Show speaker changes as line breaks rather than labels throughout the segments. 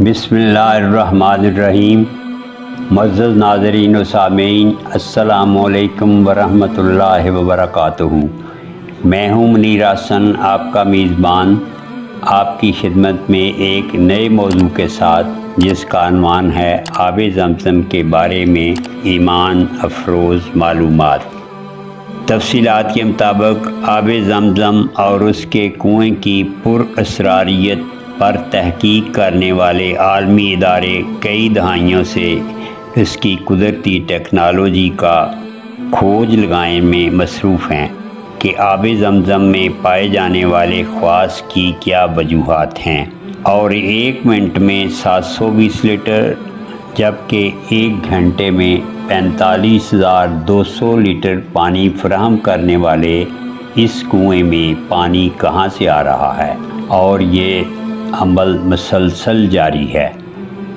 بسم اللہ الرحمن الرحیم۔ معزز ناظرین و سامعین، السلام علیکم ورحمۃ اللہ وبرکاتہ۔ میں ہوں منیر حسن، آپ کا میزبان، آپ کی خدمت میں ایک نئے موضوع کے ساتھ، جس کا عنوان ہے آب زمزم کے بارے میں ایمان افروز معلومات۔ تفصیلات کے مطابق آب زمزم اور اس کے کنویں کی پر اسراریت پر تحقیق کرنے والے عالمی ادارے کئی دہائیوں سے اس کی قدرتی ٹیکنالوجی کا کھوج لگانے میں مصروف ہیں کہ آب زمزم میں پائے جانے والے خواص کی کیا وجوہات ہیں، اور 1 منٹ میں 720 لیٹر جبکہ 1 گھنٹے میں 45,200 لیٹر پانی فراہم کرنے والے اس کنویں میں پانی کہاں سے آ رہا ہے، اور یہ عمل مسلسل جاری ہے،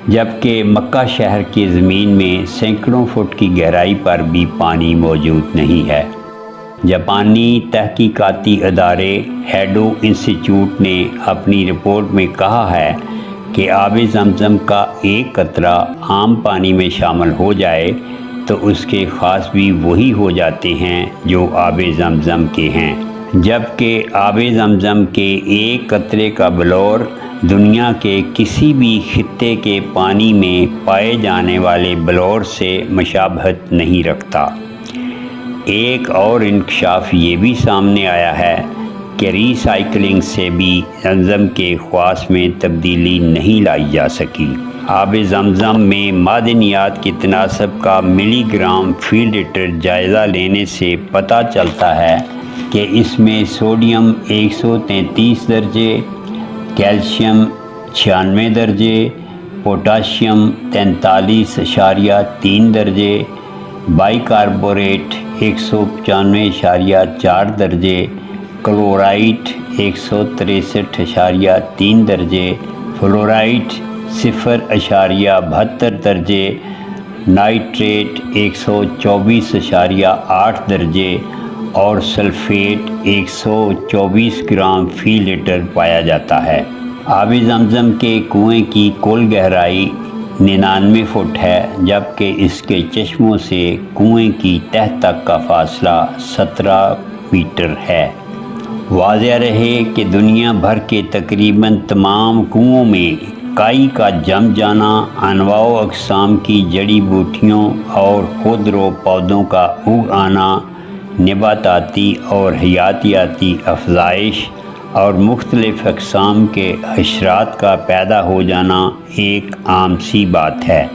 جبکہ مکہ شہر کی زمین میں سینکڑوں فٹ کی گہرائی پر بھی پانی موجود نہیں ہے۔ جاپانی تحقیقاتی ادارے ہیڈو انسٹیٹیوٹ نے اپنی رپورٹ میں کہا ہے کہ آب زمزم کا ایک قطرہ عام پانی میں شامل ہو جائے تو اس کے خواص بھی وہی ہو جاتے ہیں جو آب زمزم کے ہیں، جبکہ آب زمزم کے ایک قطرے کا بلور دنیا کے کسی بھی خطے کے پانی میں پائے جانے والے بلور سے مشابہت نہیں رکھتا۔ ایک اور انکشاف یہ بھی سامنے آیا ہے کہ ری سائیکلنگ سے بھی زمزم کے خواص میں تبدیلی نہیں لائی جا سکی۔ آب زمزم میں معدنیات کے تناسب کا ملی گرام فی لیٹر جائزہ لینے سے پتہ چلتا ہے کہ اس میں سوڈیم 133 درجے، کیلشیم 96 درجے، پوٹاشیم 43.3 درجے، بائی کاربوریٹ 195.4 درجے، کلورائٹ 163.3 درجے، فلورائٹ 0.72 درجے، نائٹریٹ 124.8 درجے اور سلفیٹ 124 گرام فی لیٹر پایا جاتا ہے۔ آب زمزم کے کنویں کی کل گہرائی 99 فٹ ہے، جبکہ اس کے چشموں سے کنویں کی تہہ تک کا فاصلہ 17 میٹر ہے۔ واضح رہے کہ دنیا بھر کے تقریباً تمام کنوؤں میں کائی کا جم جانا، انواع و اقسام کی جڑی بوٹیوں اور خودرو پودوں کا اگ آنا، نباتاتی اور حیاتیاتی افزائش اور مختلف اقسام کے حشرات کا پیدا ہو جانا ایک عام سی بات ہے،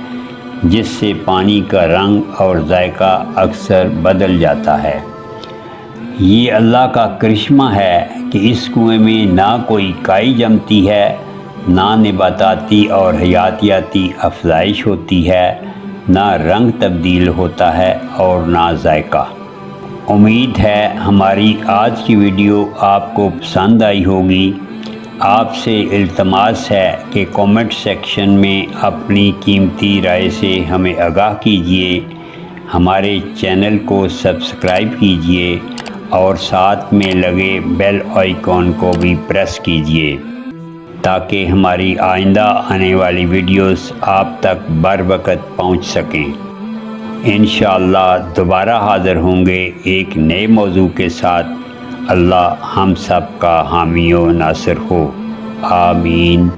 جس سے پانی کا رنگ اور ذائقہ اکثر بدل جاتا ہے۔ یہ اللہ کا کرشمہ ہے کہ اس کنویں میں نہ کوئی کائی جمتی ہے، نہ نباتاتی اور حیاتیاتی افزائش ہوتی ہے، نہ رنگ تبدیل ہوتا ہے اور نہ ذائقہ۔ امید ہے ہماری آج کی ویڈیو آپ کو پسند آئی ہوگی۔ آپ سے التماس ہے کہ کامنٹ سیکشن میں اپنی قیمتی رائے سے ہمیں آگاہ کیجیے، ہمارے چینل کو سبسکرائب کیجیے اور ساتھ میں لگے بیل آئیکن کو بھی پریس کیجیے تاکہ ہماری آئندہ آنے والی ویڈیوز آپ تک بروقت پہنچ سکیں۔ انشاءاللہ دوبارہ حاضر ہوں گے ایک نئے موضوع کے ساتھ۔ اللہ ہم سب کا حامی و ناصر ہو، آمین۔